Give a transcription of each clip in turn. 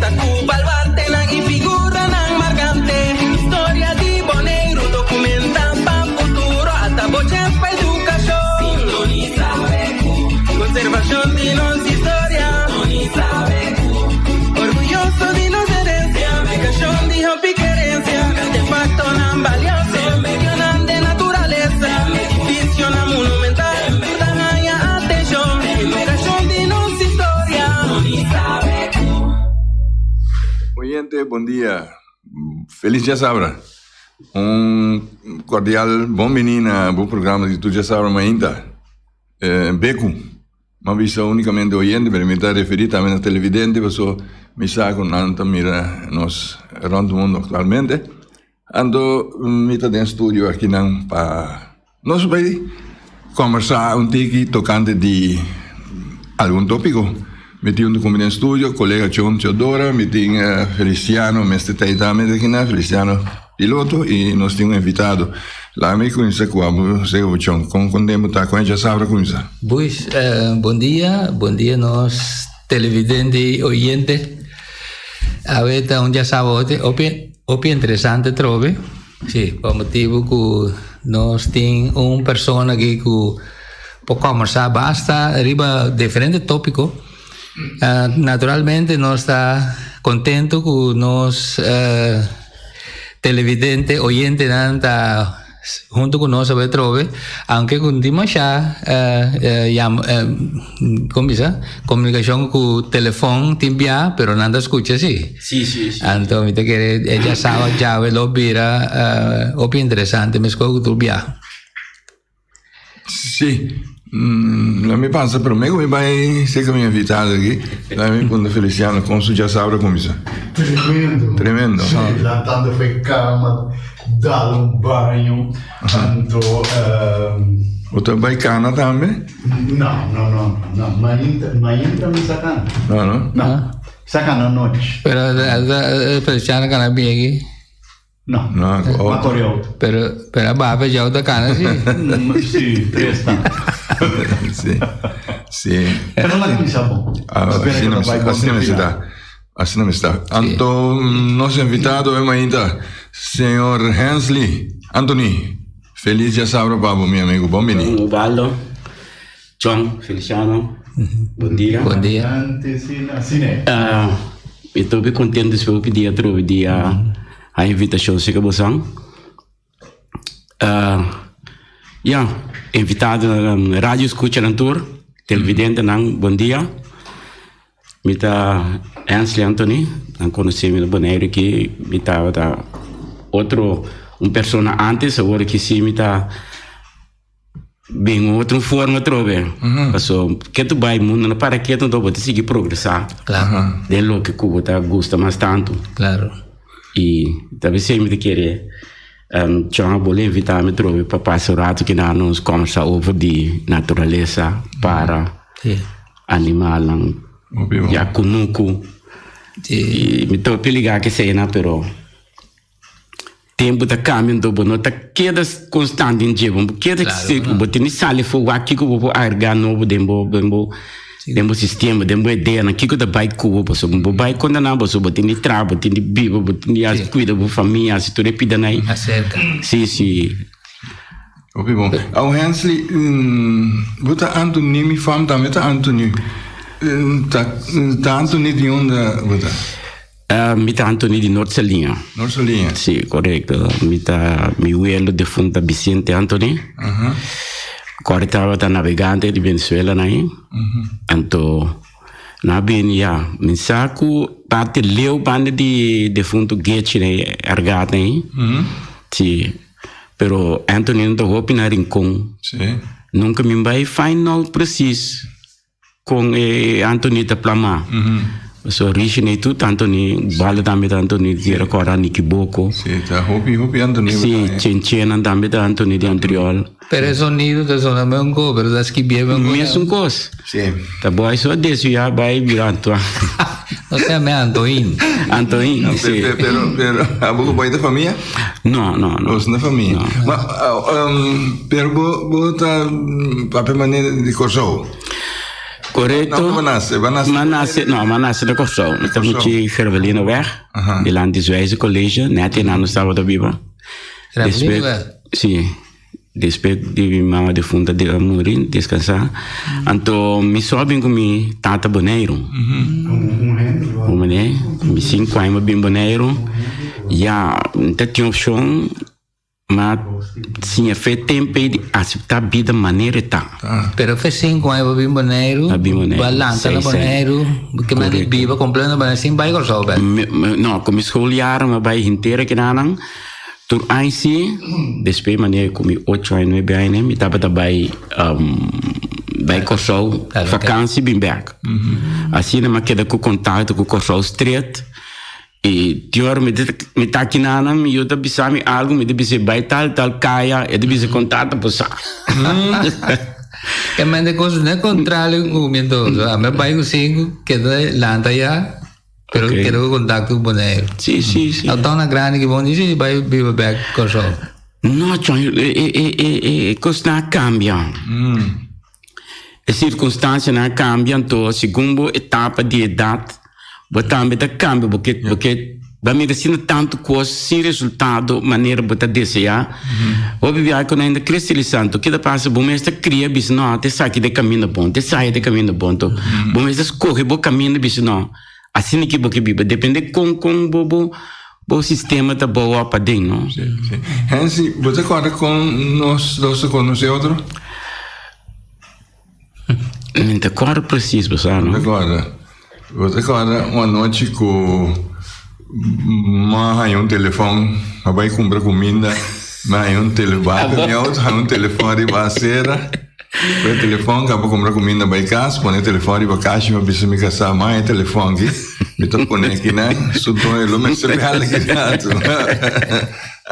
taku balwarte ng ifigura ng markante. Historia di Bonaire, dokumenta pa futuro at aboches pa edukasyon. Sintoniza Beku, conservación de nos historia. Sintoniza Beku, orgulloso de nos herencia. Educación de hopi querencia, artefacto nan valioso. Medio nan de naturaleza, edificio nan monumental. Tanaya atención, educación de nos historia. Sintoniza Beku. Oyente, bom dia. Feliz dia Sabra. Cordial bom menino ao programa de Tu Já Sabra ainda. Beku. Uma visão unicamente oyente, para me estar referido também a televidente, porque me saco nanta mira nós rond o mundo atualmente. Ando me está em estúdio aqui não para nós vai conversar tiki tocante de algum tópico. Me tinha comigo em estúdio, colega John Teodora, me tinha Feliciano, mestre Taitame aqui na Feliciano piloto e nós tínhamos invitado lá me conhece como seu John, com quando tá com a gente sabe com isso. Pois, bom dia nós televidente oyente. Avete un già sabato, opi interessante trove. Sì, per motivo che nós tem persona que può conversar basta, arriba differente tópico. Naturalmente nós está contento que nós televidente oyente nanta junto con nós a trove, anche con Dimasha come si comunicazione con telefono timbia, però non ascolta sì. Sì. Anto mi che già sa già lo bira o più interessante mi scopo tu bia. Sì. La mia pensa per me come vai sei che mi invitato qui la mia con Feliciano con su già saprà come sa tremendo sì, no? Tanto fai calma dare un bagno tanto o tu vai cana também no ma entra mi sacana no sacana noite però Feliciano cana bieghi no ma correu però a baba già da cana sì presta sì però la camisa bom assim não está então nosso invitado é ainda senhor Hensley Anthony feliz dia sábado babo meu amigo bom menino Valdo John Feliciano bom dia estou bem contente de ver que dia trove dia a invitação chega bosang invitado na rádio escuta na tour televidente nang bom dia mita Ansley Anthony não conhecemos no Bonaire que mita outro persona antes agora que sim mita bem outra forma trove passou que tu vai mundo não para que tu não seguir progressar claro de lo que tu gosta mais tanto claro e talvez sempre querer John vou invitar-me trove para passar o rato que nós conversar over de natureza para animal já conuco e me estou a ligar que sei não pero tempo da caminho do não tá queda constante em dia queda se botar sale for aqui que vou argar novo dembo sistema dembo ideia na kiko da bike ku bo so bo bike quando na bo so botar ni trabo botar ni bibo botar ni as cuida bo família se tu repida nai acerca sì ok bom ao Hensley bota Anthony mi fam também tá Anthony tá Anthony de onde bota mita Anthony di Norsalinha sì corretto mita mi uelo defunta Vicente Anthony agora estava navegante de Venezuela naí então na benia me saco parte leu banda de defunto Gete né argata aí sim pero Anthony não hope na rincon nunca me vai final preciso com Anthony da plama so origine tutto Anthony vale também da Anthony di ancora Nikiboko sì da hopi Anthony sì Cencena também da Anthony di Andriol per il sonido da zona mengo per da schibbieva mesmo cos sì tá bom isso desse já vai virando não sei me Antoine sì pero a pouco vai da família não os na família mas per bota papel maneira de corso Correto. Não, Manasse da Kosovo. Estamos aqui Gervelino weg. De land is wijze college. Net in aan de stad Biba. Sim. Depois de minha mãe de funda de morir, descansar. Então, me sobe com minha tata Bonaire. Me 5 anos bem Bonaire. Já, não tinha opção. Mas sim, fez tempo de aceitar a vida maneira tá. Pero fez 5 anos bem Bonaire. Balanta na Bonaire. Porque me viva completo Bonaire sem vai Kosovo. Não, como escolher, mas vai inteira que não. Toen IC, depois maneira como 8 anos, 9 anos, me estava também bij Kosovo, vakantie bem back. Assim, eu me quedei com contato com Kosovo Street. E teor me tá aqui na me eu também sabe algo, me deve vai tal caia, eu deve contato por sa. Que me de coisas não contrário com me todo. A me vai com 5 que de lanta já. Pero quero contato com Bonaire. Sim. Então na grande que bom dizer vai viver back Kosovo. Não, coisa cambia. As circunstâncias não cambiam, então segundo etapa de idade, também cambia porque vai me ensinar tanto coisa sem resultado, maneira de desejar. Obviamente quando ainda cresce santo, que da passa bom mestre cria bis não, até sai de caminho bom, até sai de caminho bom, então bom mestre escorre bom caminho bis não. Assim que você vive, depende com o sistema da boa para dentro, não? Sim. Hansi, você conta com nós dois conhecer outro? Não te conta preciso, sabe? Não? Você conta uma noite com um telefone, vai comprar comida, mas um telefone de baseira. O telefone, acabou comprar comida para casa, põe o telefone para caixa, mas precisa me casar mais telefone aqui, me tô pondo aqui, né? Sutou ele, mas se real aqui dentro.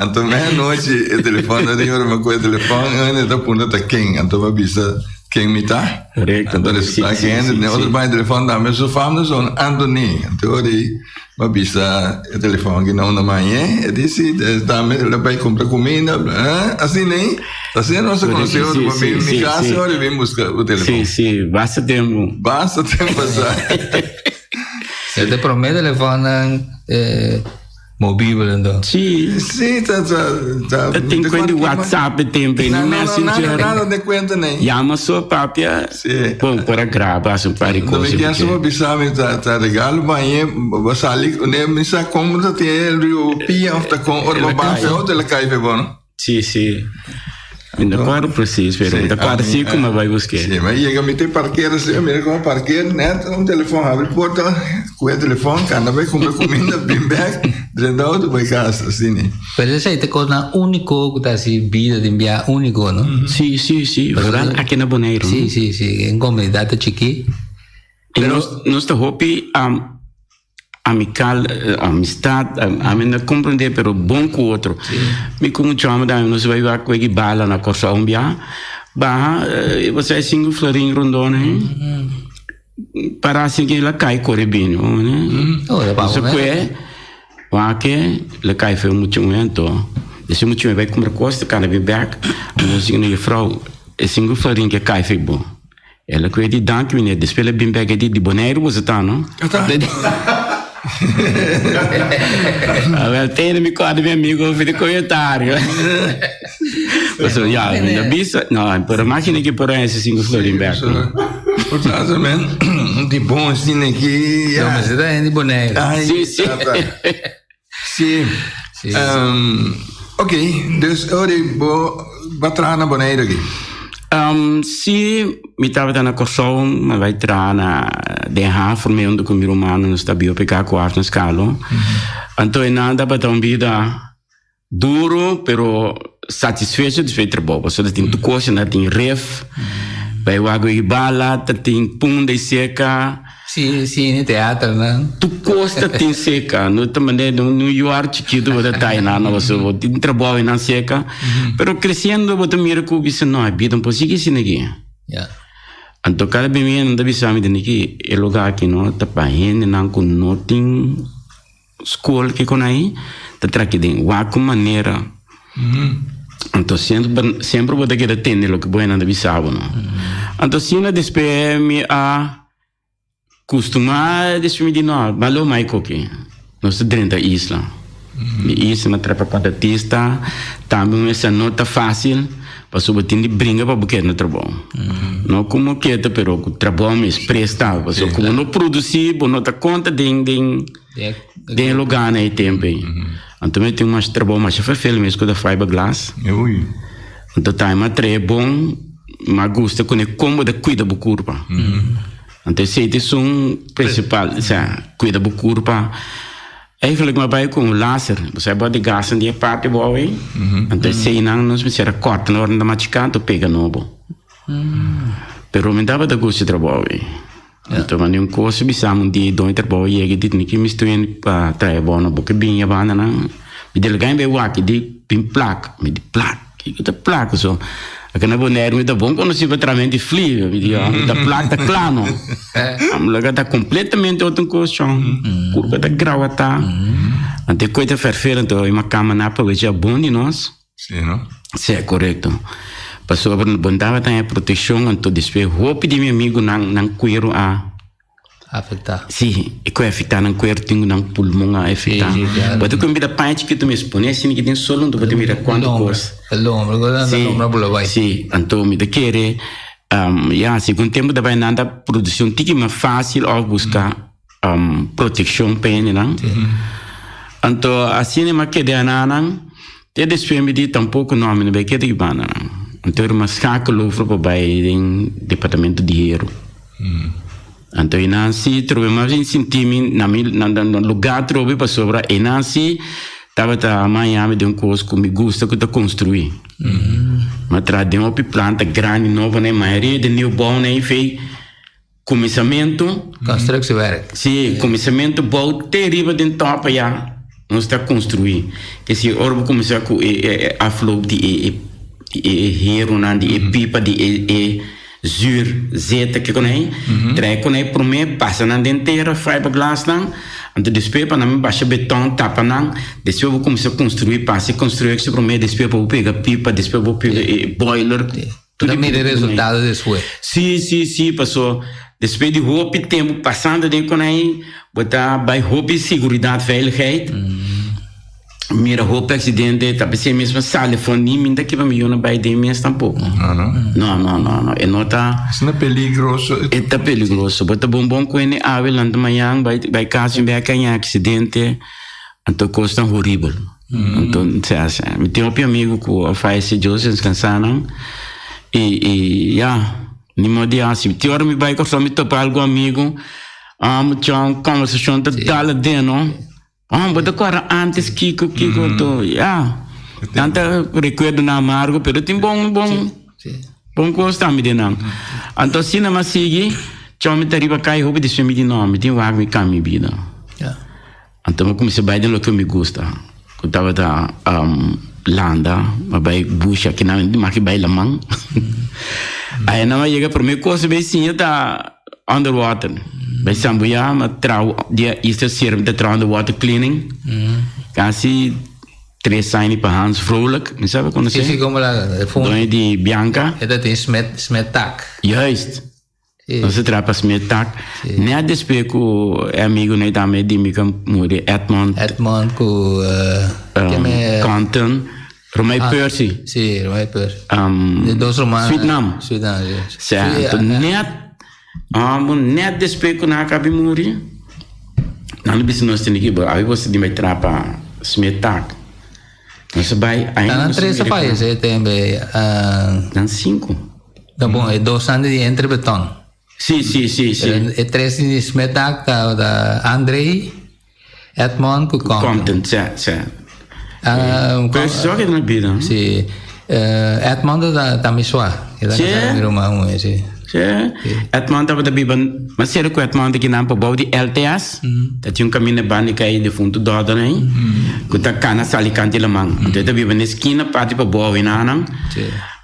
Então meia-noite o telefone, eu tenho uma coisa telefone, ainda tá pondo até quem, então vai bisa quem me tá. Correto. Então ele está aqui ainda, outro vai telefone da mesma forma, são Anthony, então aí vai bisa o telefone aqui não na manhã, eu disse, ele vai comprar comida, assim nem. Assim não se conheceu, me casa e olha, vem buscar o telefone. Sim, basta tempo. Basta tempo passar. Você te promete telefone móvel, então? Sim, tá. Tem coisa de WhatsApp, tempo, no Messenger. Nada de conta nem. Chama sua própria. Sim. Bom, para gravar, um par de coisas. Não me quer só pensar, tá regalo, vai você ali, me sa como tá tem o pia, tá com o baixo, ou ele cai bom. Sim. Ainda claro preciso, pero ainda claro assim como vai buscar. Sim, mas chega me ter parqueiro assim, mira como parqueiro, né? Telefone abre porta, com o telefone, cada vez compra comida, bem back, dentro vai casa, assim, né? Mas essa é a coisa única que tá assim, vida de enviar único, não? Sim, verdade, aqui na Bonaire. Sim, em comunidade chiqui. Nós está hopi amical, amistade, a mim não compreender, pero bom com o outro. Me como chama da nós vai ver com ele bala na costa umbia, você é single florinho rondone, para assim que ela cai correbinho, né? Isso que é, que ela cai foi muito momento, esse muito vai comprar costa, cara vem back, a música nem frau, é single florinho que cai foi bom. Ela que é de dank menina, depois ela bem back de Bonaire você tá, não? Tem me corda meu amigo eu fiz comentário você já ainda bisa não por máquina que por esse single florin back portanto também de bom assim aqui não mas é de Bonaire sim ok dus ora vou entrar na Bonaire aqui. Se me estava na Kosovo, mas vai entrar na DH, formei com meu humano, não sabia pegar quarto na escala. Então, é nada para ter uma vida duro, pero satisfeito de feito bom. Você tem tu coisa, tem ref, vai o água e bala, tem punda e seca. Sim, teatro, né? Tu costa tem seca, não tem maneira, no York chiquito você tá aí na você tem trabalho na seca, pero crescendo você mira que você não é vida um pouco assim aqui. Então cada vez não deve saber de que é lugar aqui não tá pahen não com não tem escola que com aí tá traque de uma maneira Então sempre vou ter que atender o que bom anda bisavo, não. Então sina despe me a costumar despe me de não, valeu mais coque. Nós dentro da isla. Isso na trepa patatista, também essa nota fácil, para subir de brinca para buquer no trabalho. Não como que é, pero o trabalho me expressa, porque como não produzir, não dá conta de lugar no tempo. Então eu tenho mais trabalho, mas eu faço mesmo com a fiberglass. Então tá uma tre bom, mas gosta quando é cômodo cuida do corpo. Então esse é um principal, cuida do corpo. Eigenlijk maar bij com laser, você pode gastar die parte boa, então se não nos será corta na hora da machucar, tu pega novo. Pero me dava da gosto de trabalho. Então mas um curso bisamo de dois trabalho e que dit que me estou indo para trabalhar na boca bem a banda não. Me delegar em Beku de pin placa, me de placa, que tá placa só. Aqui na Bonaire me dá bom quando se vai trabalhar de frio, me diz, da placa tá claro. A mulher tá completamente outro colchão, curva da grau tá. Até coisa ferfeira, então uma cama na para ver bom de nós. Sim, não? Sim, é correto. Passou a bondade tem a proteção, então depois roupa de meu amigo não cuiro a afetar. Sim, e que afetar não cuiro tem não pulmão a afetar. Pode que me dá parte que tu me expõe assim que tem solo, tu pode me dar quando coisa. Sim, então me dá querer, segundo tempo da vai nada produção tique mais fácil ao buscar proteção pene não. Então assim é mais que de anana, te depois me di tampouco nome não vai que de bana. Então é uma saca louvro para vai em departamento de dinheiro. Então e nansi trobe mais em sentime na lugar trobe para sobra e nansi tava amanhã me de curso que me gusta que tá construir. Mas tradem uma planta grande nova né, maioria de newborn né fez começamento. Construção work. Sim, começamento bom terrível dentro topa já não está construir. Que se orbo começar com a flow de hero na de pipa de zuur zeta que conhece, trai conhece por mim passa na denteira fiberglass não, então depois para não baixa beton tapa não, depois vou começar a construir passe construir que por mim depois vou pegar pipa depois vou pegar boiler tudo mira resultado depois. Sim passou depois de roupa tempo passando de conhece botar by roupa segurança veiligheid. Mira roupa acidente, tá pensando mesmo sale fone minda que vai me ir na baía de mim tampouco. Não. É não tá. Isso não é perigoso. É tá perigoso. Bota bombom com ele avelando manhã vai caso vai canhar acidente, então costa horrível. Então me tem um amigo que faz esse José descansando e nem me dia assim. Tem hora me vai com me topar algo amigo, tinha uma conversação total dentro. Bota agora antes Kiko to tanta recuerdo na amargo pero tem bom gosto me de não então se não mas sigue chama me tariba cai roupa de me de nome tem água me cami vida então eu comecei a bailar o que me gusta eu tava da landa vai bucha que não de mais baila man aí não vai chegar para mim coisa bem sim tá underwater. Bij Sambuya, maar die is er zeer met de underwater cleaning. Kasi 3 zijn per Hans vrolijk. Je zou kunnen zeggen. Sim, como lá. Doe die Bianca. É da tem smetak. Juist. Dan se trapa smetak. Net después que amigo ne daarmee die me kan moeder Edmond. Edmond ku Compton. Romei Percy. Sim, Romei Percy. De dos romanos. Suriname. Certo. Net después que na acabe morir. Não bisa nós tem aqui, aí você de me trapa smetak. Nós vai aí. Não 3 países tem bem. Não 5. Tá bom, é 2 anos de entre beton. Sim. É 3 de smetak da Andrei, Edmond ku Compton. Certo. Só que não vida. Sim. Edmond da Tamiswa. Sim. Rumah sim. Edmond estava bebendo, mas será que Edmond que não pode de LTS? Tá tinha caminho bani cair de fundo doda né? Que tá cana salicante lá man. Então tá bebendo esquina parte para boa na não.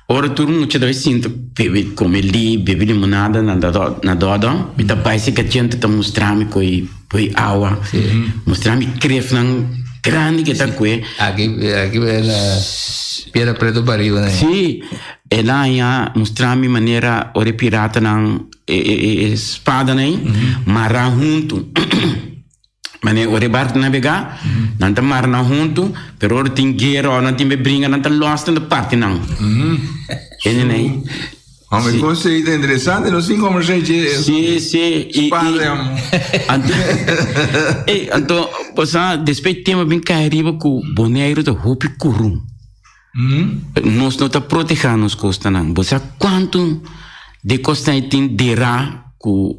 Ora turno não te dá sinto bebe como ali bebe limonada na doda. E tá pai se que tinha tá mostrar-me coi água. Mostrar-me cref não grande que tá coi. Aqui é Piedra preto barril, né? Sim, ela ia mostrar a maneira ore pirata na espada, né? Marra junto. Mas ore barco navegar, não tá marra junto, pero ore tem guerra, não tem brinca, não tá lost na parte não. Ele né? Mas você é interessante, não sei como gente. Sim. Então, você depois tema bem carriba com Bonaire do roupa curum. Nós não tá protegendo nos costas não. Você quanto de costa tem derá com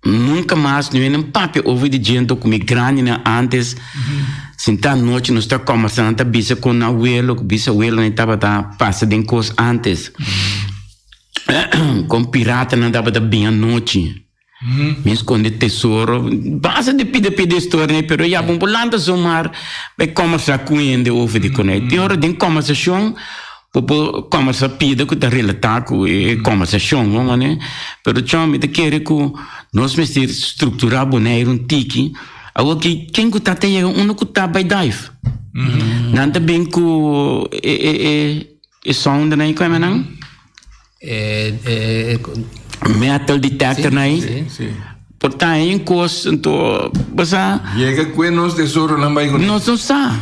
nunca mais não é nem papel ouvi de gente com grande antes. Sentar noite nós tá conversando tá bisa com o abuelo, bisabuelo nem tava tá passa de coisa antes. Com pirata não dava da bem à noite. Me esconde tesouro. Basta de pedir história, né? Pero já vamos lá no mar, vai conversar com ele, ouve de conectar. Tem hora de conversação, conversa pida que tá relatar com conversação, né? Pero chama me querer que nós mesmo estruturar Bonaire tique. Agora que quem que tá tem um que tá by dive. Não tá bem com sound né? Como é não? Metal detector aí. Portanto, em coisa, então, você. Chega com nós tesouro não vai com. Nós não sabe.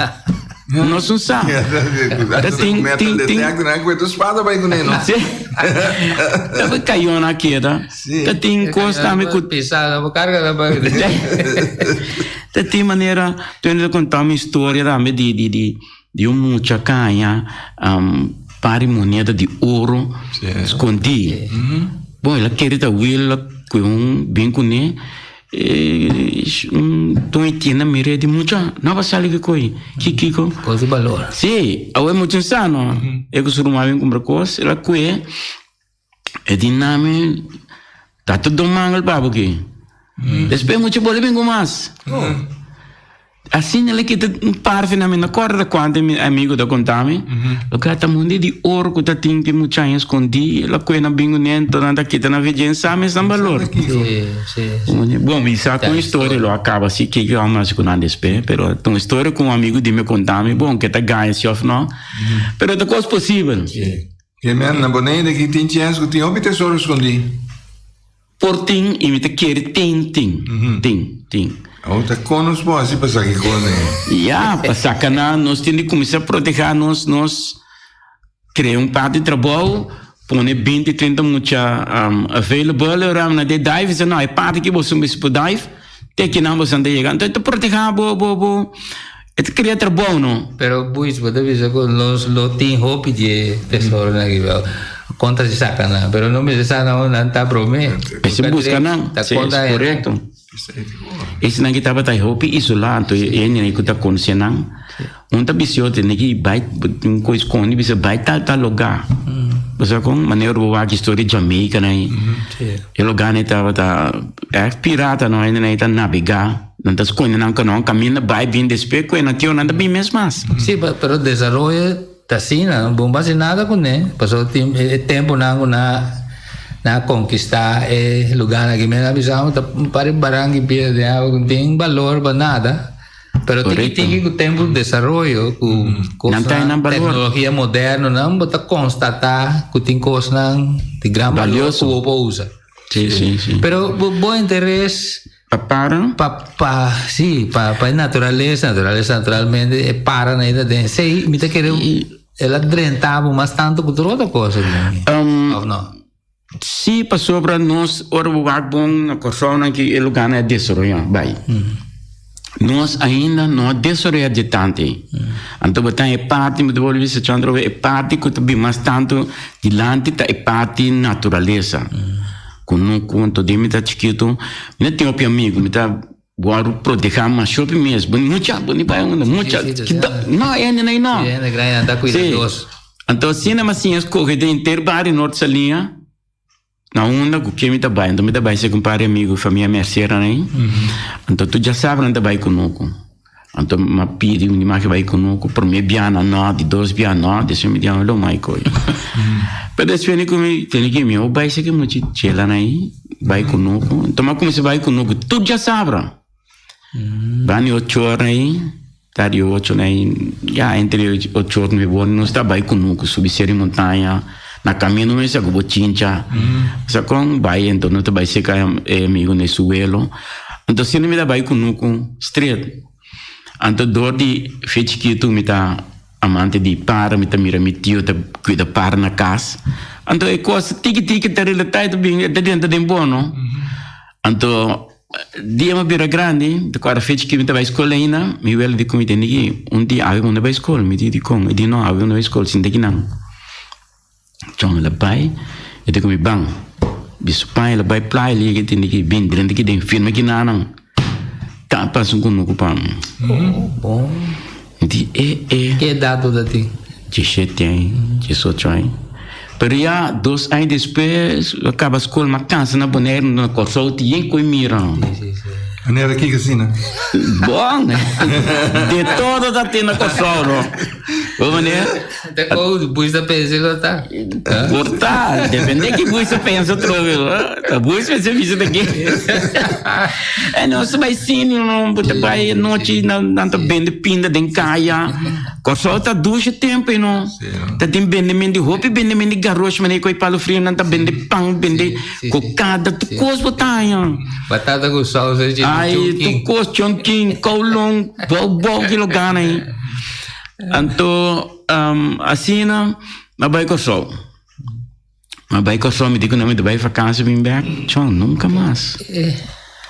Nós não sabe. Tem metal detector não com espada vai com ele. Tava caindo na queda. Tem coisa também com pisada, vou carregar da tem maneira, tu ainda contar uma história também de mucha canha, pare moneda de ouro, escondi. Bom, ela queria dar wheel com bem com né, tu entende mire de muita, não vai sair que coi, que coisa de valor. Sim, ao é muito sano, eu que sou bem comprar coisa, ela coi é dinâmico, tá tudo mangal babo aqui. Depois muito bom bem com mais. Assim ele que um par finalmente na corda quando amigo da contame o cara tá mundo de ouro que tá tem muito escondi ela coisa bingo nento nada que tá na vigência mas não valor sim bom isso com história lo acaba assim que eu mais com nada espé pero então história com um amigo de me contame bom que tá ganha se off não pero da coisa possível que men na Bonaire que tem chance que tem o tesouro escondi portim e me te quer tem outra conos bom assim passar que cone. Já, passar que nós temos que começar a proteger nós criar parte de trabalho, pôr 20, 30 mucha available, na de dive, não é parte que você pode dive, tem que não você anda chegando, então proteger é criar trabalho não. Pero buis, você vê que nós tem hobby de tesouro na que conta se saca não, pero não me saca não tá promete. Se busca não, é correto. Esse não que estava tá roupa isolado e nem que tá consciente não tá vicioso nem que vai um coisa com você vai tá lugar você com maneira boa que história de Jamaica né e lugar né tava tá pirata não ainda nem tá navegar não tá escolhendo não caminha vai bem despeco e não tinha nada bem mesmo mas sim pero desenvolve tá assim não bomba sem nada com né passou tempo não na conquistar lugar aqui me avisaram para barang que perde não tem valor para nada pero tem que o tempo de desenvolvimento com tecnologia moderna não bota constatar que tem coisas de grande valor que o povo usa sim pero bom interesse para naturaleza naturalmente para na ideia sei me tá querendo ela drentava mas tanto que outra coisa não sim, passou para nós, ora o bom na corrona que o lugar é desenvolvido, vai. Nós ainda não desenvolvemos de tanto. Então, botar é parte, me devolve se chandro é parte que também mais tanto de lante é parte natureza. Quando de me tá chiquito, me tem um amigo, me tá guardo proteger mas shopping mesmo, muita, vai muita, não é nem não. É grande, anda cuidadoso. Então, se não assim as corridas inteiro para norte linha na onda que me tá bem, então me tá bem se compare amigo, família merceira, né? Então tu já sabe onde vai conosco. Então me pedi uma imagem vai conosco, por mim biana não, de 2 biana não, deixa me dizer lo mai coi. Pero depois como tem que me vai se que muito chela né? Vai conosco. Então mas como se vai conosco, tu já sabe. Bani 8 horas aí, Dari 8, entre 8 e 9 anos, nós trabalhamos com subir montanha, na caminho nós já go chincha, só com vai então nós trabalhamos seca amigo nesse suelo, então se não me trabalho com street, então dor de feito que tu me tá amante de para, me tá mira me tio tá cuida para na casa, então é coisa tique tá relatado bem dentro de bom, não? Então dia uma bira grande, de quando feito que me tava escola ainda, me veio de comida ninguém, dia havia uma na escola, me disse como, de não havia uma escola sem daqui não. Então ela vai, eu digo me bang, bicho pai ela vai play ali que tem que bem dentro que tem filme que não, tá passando com o pão. Bom. De Que dado da ti? 17 anos, 18 anos. Pero já 2 anos depois, acaba a escola, mas cansa na Bonaire, na Corsol, tinha que mirar. Não era aqui que assim, né? Bom, né? De todas a tina Corsol, não? Vamos, né? Até quando o buis da pensa tá? Cortar, depende que buis você pensa, o buis vai ser visto daqui. Não, você vai sim, não, porque vai noite, não tá bem de pinda, de caia. Corsol tá 2 tempo, não? Tá tem bem de roupa, bem de garoto, mas aí coi palo frio, não tá bem de pão, bem de cocada, tu coisa botanha. Batata com salsa de ai, tu coisa chonquinho, colong, bom que lugar aí. Então, assim, mas vai Corsol. Mas vai Corsol, me digo, não me vai vacância, vim back, tchau, nunca mais.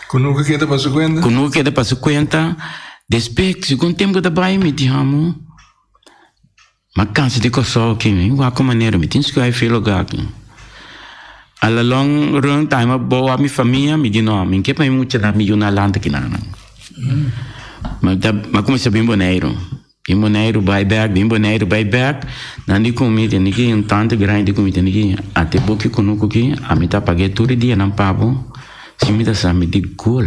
Com nunca queda para 50? Com nunca queda para 50. Depois, segundo tempo da baia, me dizemos, mas cansa de Corsol, que em qualquer maneira, me tens que ir para lugar aqui. A long run time, boa a minha família, me diz, não, me quer para muito na minha na lanta aqui, não. Mas comecei bem boneiro. Bem boneiro, bem boneiro, buyback. Não de comida, ninguém, tanto grande de comida, ninguém. Até porque conosco aqui, a mim tá paguei todo dia, não pago. Se me dá sabe de gol.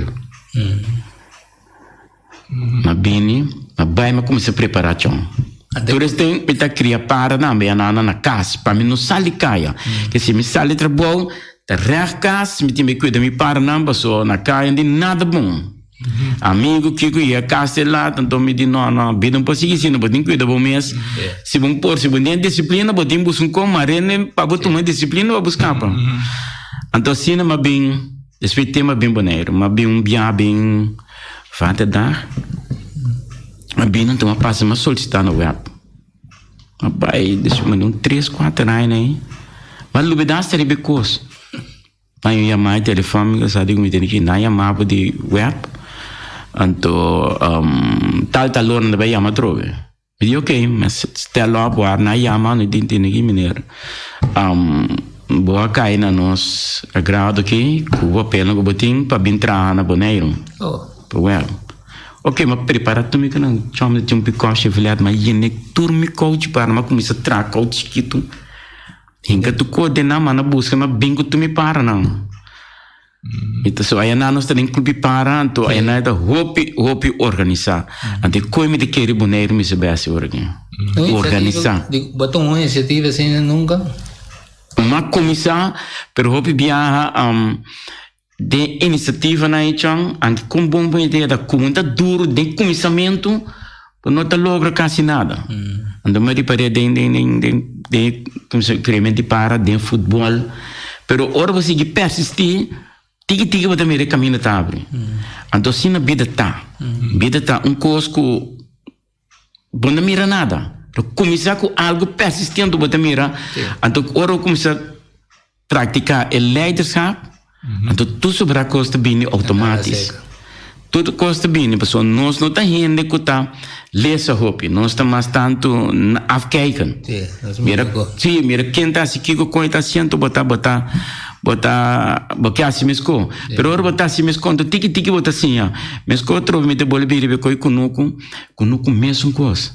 Mas bem, mas comecei a preparar, tchau. Por isso tem que criar para na casa, para mim não sair caia. Que se me sair trabalho, tá rear casa, me tem que cuidar me para não, passou na caia, de nada bom. Amigo que ia casa lá, então me diz não, vida não pode seguir, não pode cuidar bom mês. Se bom por, se bom tem disciplina, pode buscar como arena, para botar uma disciplina, para buscar para. Então assim, mas bem, esse tema bem boneiro, mas bem bem, fata dar. Mas bem não tem uma passa, mas solicitar no web. Mas vai, deixa eu 3, 4 anos aí. Mas o pedaço é Beku. Mas eu chamei telefone, eu sabia que me tinha que não chamava de web. Então, tal lor não vai chamar trove. Eu disse, ok, mas se lá por não chamar, não tem que mineiro. Boa cai na nós agrado aqui, que o papel que botinho para entrar na Bonaire. Para web. Ok, mas prepara tu me que não chama de picoche velhado, mas ia turme coach para mas começa a tracar coach chiquito. Hinga tu coordenar, mas na busca, mas bem que tu me para não. Então só aí nós temos clube para, então aí nós da hope organizar. Então como de querer Bonaire me se base organizar. Botou uma iniciativa assim nunca. Mas começar, pero hope viaja de iniciativa na Ichang, anche com boa ideia da conta duro de começamento, não tá logra quase nada. Então me reparei de experimento para de futebol, pero ora você que persistir, tique você me caminho tá abre. Então se na vida tá cosco, bom não mira nada. Começar com algo persistente você mira, então ora começar a praticar o leadership. Então tudo sobre a costa bem automático. Tudo costa bem, pessoal. Nós não tá rende que tá lesa roupa. Nós tá mais tanto afkeiken. Mira quem tá se kiko coita asiento botar assim mesco. Pero ora botar assim mesco, então tiki botar assim, mesco trove me de bole biri coi kunuku mesmo coisa.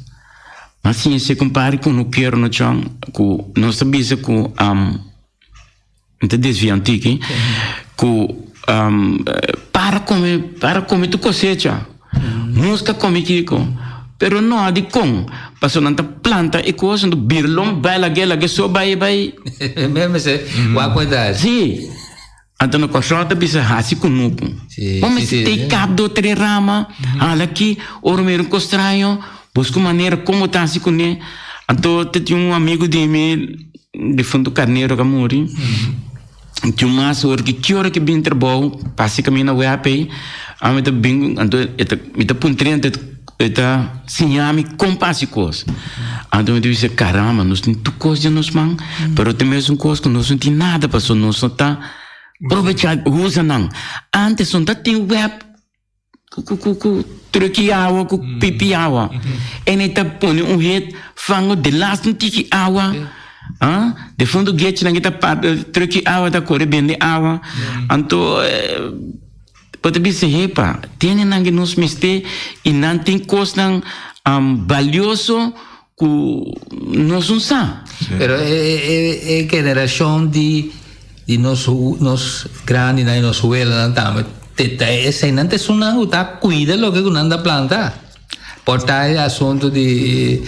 Mas sim, se compare com o quero no chão, com nós sabia com então desviante aqui, que para comer tu cosecha, música come kiko, pero não há de com, passou na planta e coisa do birlom, vai lá que só vai. Mesmo se, vai cuidar. Sim, Então no consulta bisa hasi kunupu. Mas tem cabo do trerama, aqui ormeiro costranho, busco maneira como tá se cune. Então tem amigo de mim de fundo carneiro que morri. Tinha uma hora que hora que bem trabalho, passe caminho na web, a mim tá bem, então me tá puntando, tá sinhame com passe coisa. Então eu disse caramba, nós tem tu coisa nos man, pero tem mesmo coisa que nós não tem nada para só nós tá aproveitar usa não. Antes não tem web, truque água, pipi água, e nem tá põe jeito fango de lá não tem água. De fundo gate na kita truque água da corre bem de água, então pode be se hepa tem nangue nos miste e não tem coisa valioso que nós não sa. Pero é geração de nos grande na nos huela não esse não tem suna uta cuida lo que nanda planta. Portar assunto de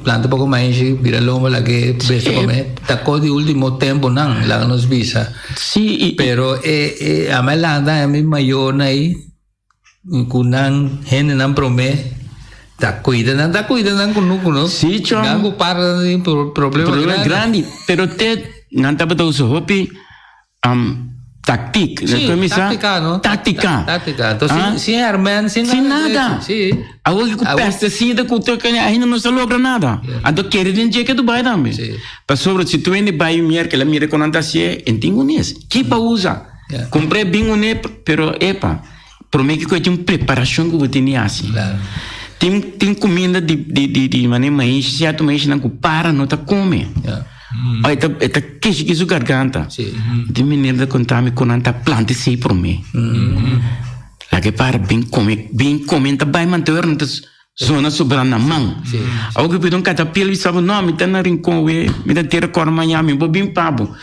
planta pouco mais vira loma lá que besta comer tá de último tempo não lá nos visa sim pero a melanda é maior aí kunan gente não promete tá cuida não com sim chão gango para de problema grande pero te não tá para uso hopi tática, não? Tática. Então, sem armamento, sem nada. Agora que pesticida, que ainda não se logra nada. Então, quer dizer que tu vai também. Para sobre, se tu ainda vai mir que ela mira com anda se, entendo nisso. Que para usar? Comprei bem o ne, pero epa, promete que tem uma preparação que eu tenho assim. Tem comida de maneira mais, se a tu mais não para, não tá come. Eta que su garganta. De maneira contar me com anta planta sei por mim. Lá que para bem comenta vai manter nas zona sobrando na mão. Algo que não catapila e sabe não me tá na rincão me tá ter cor amanhã me vou bem pabo.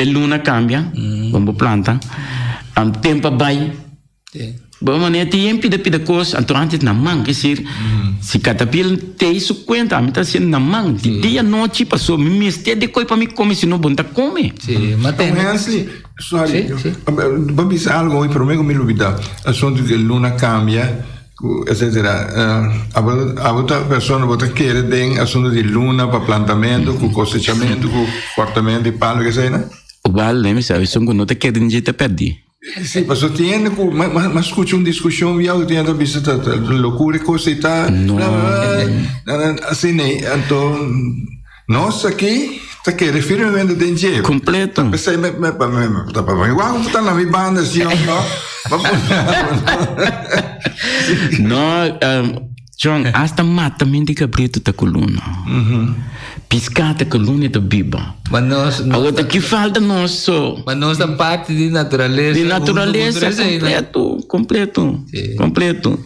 A luna cambia, vamos planta. Tempo vai. Bom, maneira tem pida coisa, então antes na mão, quer dizer, se catapila tem isso conta, me tá sendo na mão, de dia noite passou, me mistério de coisa para me comer, se não bom tá come. Sim, mas tem Hansli, sorry, vamos algo para mim me lubida, assunto que luna cambia, etc. A outra pessoa bota querer tem assunto de luna para plantamento, com cosechamento, com cortamento de palo, que sei, né? O vale, me sabe, são que não te querem jeito perder. Sim, mas eu tinha, mas escutei uma discussão e eu tinha visto loucura e coisa e tal. Assim, então, nós aqui, tá que referindo de dinheiro. Completo. Pensei, tá para igual que tá na minha banda, assim, não, John, hasta mata mente cabrito ta coluna. Piscata coluna da biba. Mas nós agora que falta nós só. Mas nós da parte de natureza. De natureza completo.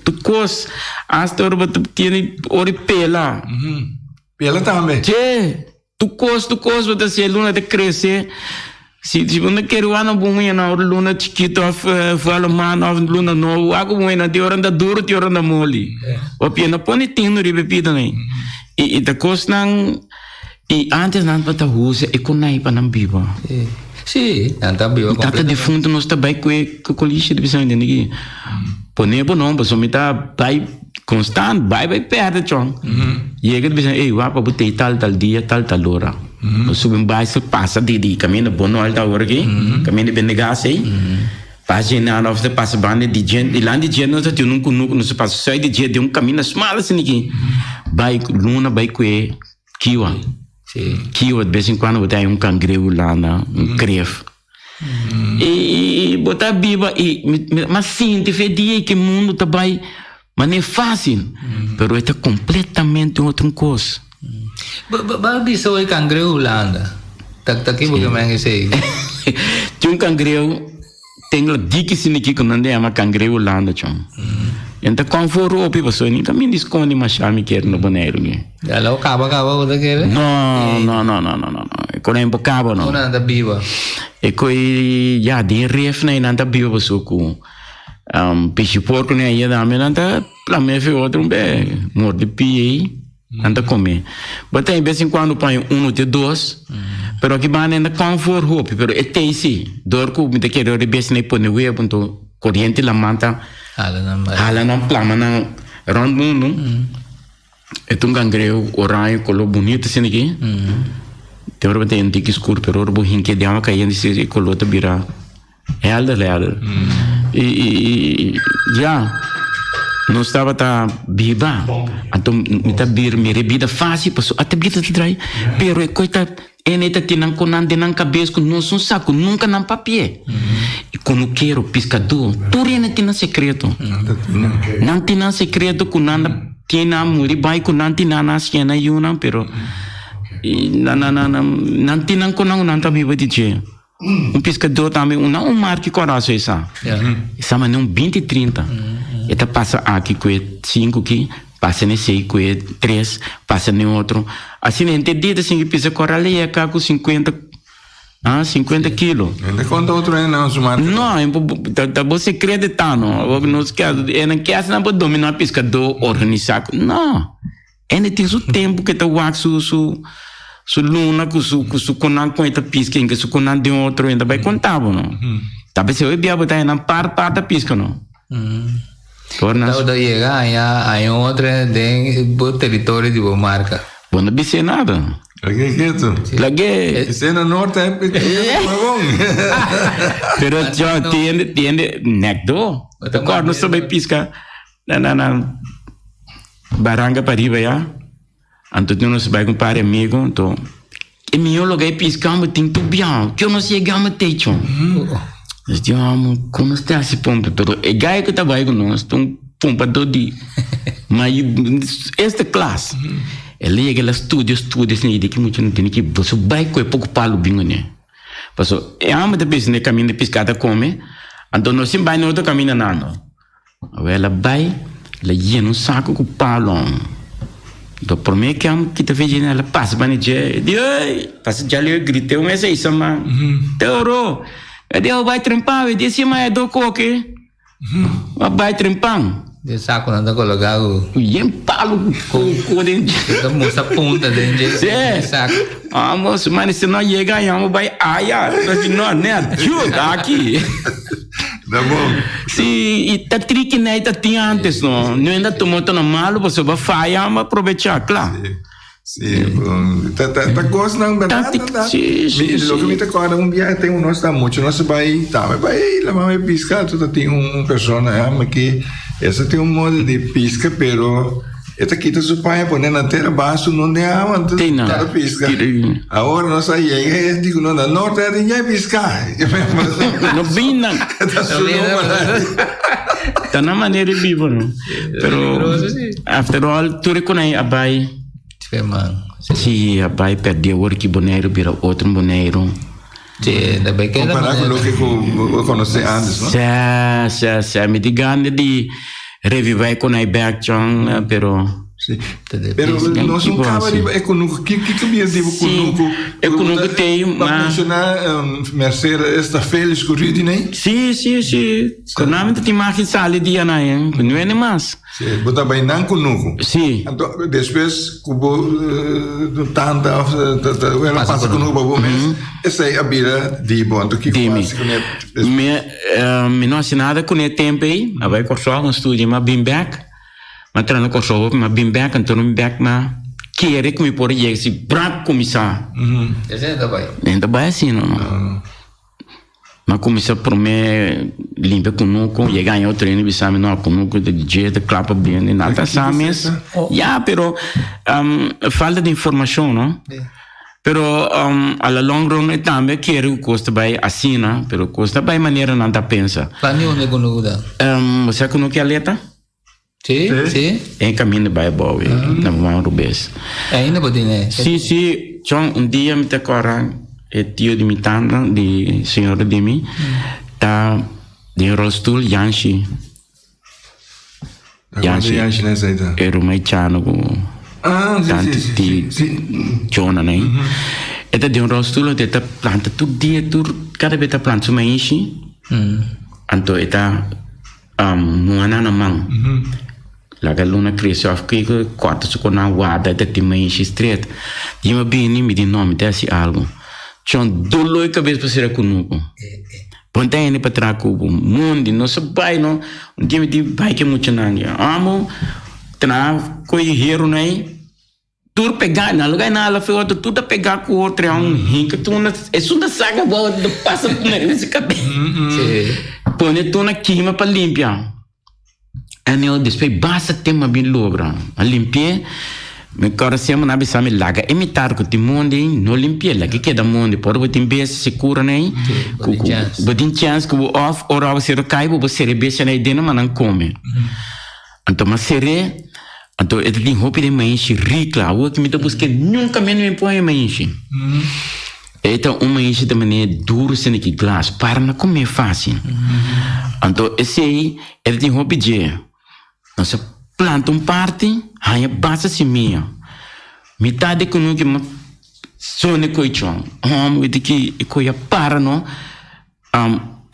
Tu cos hasta hora tu tiene ori pela. Pela também. Che, tu cos você se luna de crescer. Se você quer o ano bom na luna chiquito fala mano luna novo algo bueno de hora da duro de hora da mole o pena põe tendo de bebida né e da coisa não e antes não para usa e com nai para não viva sim anda viva tá de fundo nós tá bem com colícia de visão de ninguém põe bom não mas me tá vai constante vai perto chão e é que visão ei vai para botar tal dia tal hora subir baixo passa de caminho bom não alta hora aqui caminho bem negado aí passa na nova passa bande de gente e lá de gente não tá tendo não se passa sai de gente de caminho small assim aqui vai luna vai que kiwa de vez em quando botar cangrejo lá creve e botar biba e mas sim te fedia que mundo tá vai mas não é fácil pero é completamente outra coisa. Babi soy cangrejo Holanda. Tak aqui porque me sei. Tinha cangrejo tem lá dique sini aqui quando ande ama cangrejo Holanda chão. Então conforto opi passou nem caminho esconde mas chame quer no Bonaire né. Ela o caba você quer? Não. Quando é cabo não. Não anda viva. E coi já de ref na anda viva passou com peixe porco né aí da me anda para me ver outro bem morde pie anda comer. Bota em vez em quando põe 1 de 2, Pero que bane na comfort hope, pero esse dorco me te quero rebes nei pone we punto corrente la manta. Hala na plama na round mundo. É um gangreu orange color bonito assim aqui. Tem hora tem antigo escuro, pero hora bohin que deu uma caída nesse color tá vira helder. E já não estava tá viva. Então me tá vir me rebida fácil, passou até vida te trai. Pero é coita eneta tinang konan denang cabeça com não são saco, nunca não papie. E quando quero pescador, tudo é tinang secreto. Não tinang secreto com nada. Tina muri bai ko nanti nana siena yuna pero nanti nang ko nang nanta biba di je pescador também marque coração essa mas não 20 30 eta passa aqui com 5 aqui passa nesse com 3 passa no outro assim entendido assim que pisa coral é cá com 50 quilos. Ainda conta outro aí não, Sumar. Não, você acredita não? Nós quer não pode dominar pescador organizado. Não. Ainda tem o tempo que tá o su luna com su conan com esta pesca que su conan de outro ainda vai contar não. Talvez eu ia botar na parte da pesca não. Então chega aí outra do território de Bomarca. Bom, não sei nada. Lagi cena norte pero yo tiene necdo no sabe pisca na baranga para riba ya anto não sabe com para amigo então e meu lugar piscando tem tudo bem que eu não sei gama techo eu amo como está esse ponto pero é gai que tá vai com nós então pompa do di mas esta classe ele é estudos nem de que muito não tem que você vai com pouco palo bingo né passou é ama de business caminho de pescada come então nós sim vai no outro caminho não ela vai ela ia no saco com palo do primeiro que te fez ela passa para dizer passa já lhe gritei mas é isso mas teoro ele vai trempar ele disse mas é do coque vai trempar de saco nada colocado e palo com dentro da moça ponta dentro saco moço mas se não chega aí vai mas não né ajuda aqui tá bom sim e tá trique né tá tinha antes não ainda tomou tão malo você vai falhar mas aproveitar claro sim tá gostando verdade sim lo que me tá agora dia tem nós tá muito nós vai lá vai pescar tudo tem persona mas que essa tem modo de pesca pero esta quita su pai poner na terra baixo não é onde tá pesca agora nós aí digo não na norte é de pescar não vinha tá na maneira de viver não pero after all tu reconhece a bai sim a bai perdeu o que boneiro vira outro boneiro da bem que comparar com o que eu conheci antes não se me digando de reviver com a background pero pero nós não acaba é com o que objetivo com o tem mas mencionar Mercedes esta feliz corrida né sim quando a gente tem mais que sair dia não é mais sim bota bem não com o sim então depois cubo tanta ela passa com o babo mesmo essa é a bira de bom que faz com me não assinada com o tempo aí vai cortar um estúdio mas bem back mas trano cortou mas bem back então bem back mas querer que me por aí se bravo começar ainda vai assim não mas começa por me limpa com nuco e ganha o treino e sabe não com nuco de jeito clapa bem e nada sabe pero falta de informação não pero a la long run também quero custa vai assina pero custa vai maneira não tá pensa planeo ne conuda você com que aleta sim em caminho vai boa na mão rubes ainda pode né sim dia me te corra tio de mitanda de senhora de mim tá de rostul Yanshi nessa aí era mais chano tanto chona né eta de rostul de ta planta tudo dia cada vez ta planta uma enche anto eta muana na mão la galuna cresceu aqui quatro se com a guarda de time enche estreito e uma bem me de nome desse algo Chon doloi cabeça para ser conosco. Ponta ele para trás com o mundo, não se vai não, um dia de vai que muito nanga. Amo, tra coi hero nei. Tu pegar na lugar na ala foi outro, tu tá pegar com outro é rica, tu não é só da saga boa, passa por nesse cabelo. Põe tu na queima para limpar. Aí depois basta tema bem logra, a limpar. Me coração na bisa me laga imitar que o mundo não limpia lá que da mundo por o tempo se cura nem bodin chance que o off ora você cai você rebeixa na ideia mas não come então mas seré então ele tem roupa de mais rica o que me tá buscando nunca me põe mais então uma enche de maneira duro sem que glass para não comer fácil então esse aí ele tem roupa de nossa planta parte, aí basta semeia. Metade que não que sone coichão. De que coia para não.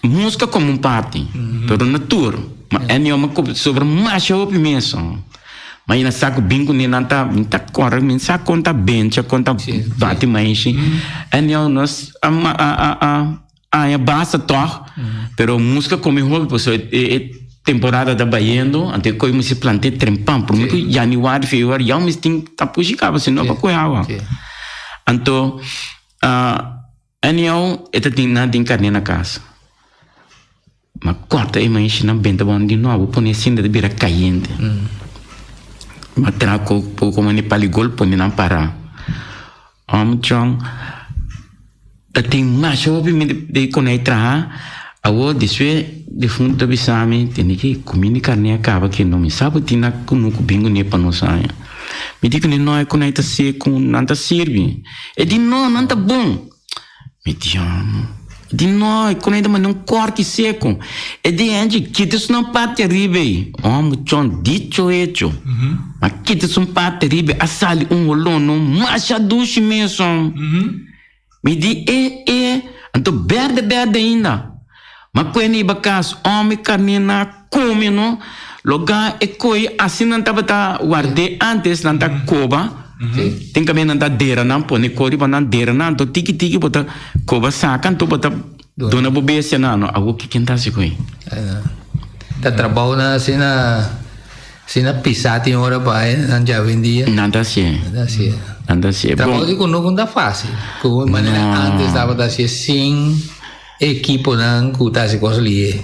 Música como parte, pero natura. Mas é nenhuma sobre macho ou mesmo. Mas ainda saco bingo nem nada, tá corre, nem saco conta bem, já conta bate mais. É nenhum nós a basta toh, pero música como hobby, pessoal temporada da baiendo até que eu me se plantei trempam por muito januário fevereiro já me tem tá puxicava se não para coiava então anel eta tem nada em carne na casa mas corta e mais na benta bom de novo põe assim de beira caiente mas trago como nem paligol põe na para chão tem mais obviamente de conectar a desve de fundo da bisame tem que comunicar nem acaba que não me sabe tina com no bingo nem para não sair me digo nem não é conecta se com nada serve e de não tá bom me digo de não conecta mas não corte seco e de antes que isso não parte ribe muchon dicho hecho mas que isso não parte ribe a sali rolo mas a duche mesmo me digo então verde ainda mas quando iba caso homem carne na come no lugar é coi assim não tava tá guarde antes não tá coba tem que não tá dera não põe cori para não dera não tô tiki bota coba sacan tô bota dona bobência não algo que quem tá se coi tá trabalho na sina pisar tem hora para não já vendia nada se trabalho de não tá fácil como maneira antes dava da se sim equipo nang kuta si kosli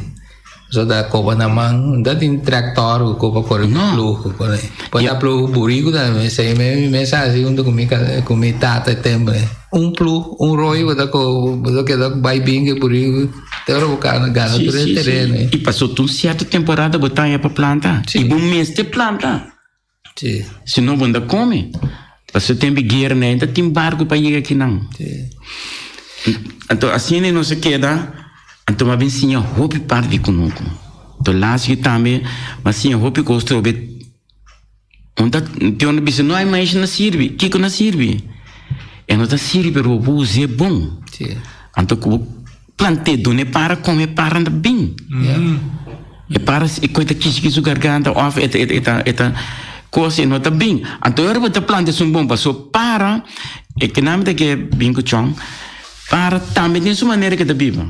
so da copa na mão da tem tractor o copa corre plu pode plu burigo da me sei me mensagem junto com tata tempo plu roio da co que da vai bem que burigo ter o cara na gana do terreno e passou tudo certa temporada botar para planta e bom mês de planta se não bunda come passou tempo guerra né ainda tem barco para ir aqui não então assim não se queda então mas bem sim roupa parte conosco então lá se também mas sim roupa gosto de onda tem uma bicho não é mais na serve que não serve é não tá serve pero o uso é bom então plantei do ne para comer para anda bem e para e coisa que isso garganta off eta coisa não tá bem então eu vou te plantar um bom passo para e que nome que bem com chão para também de sua maneira que da viva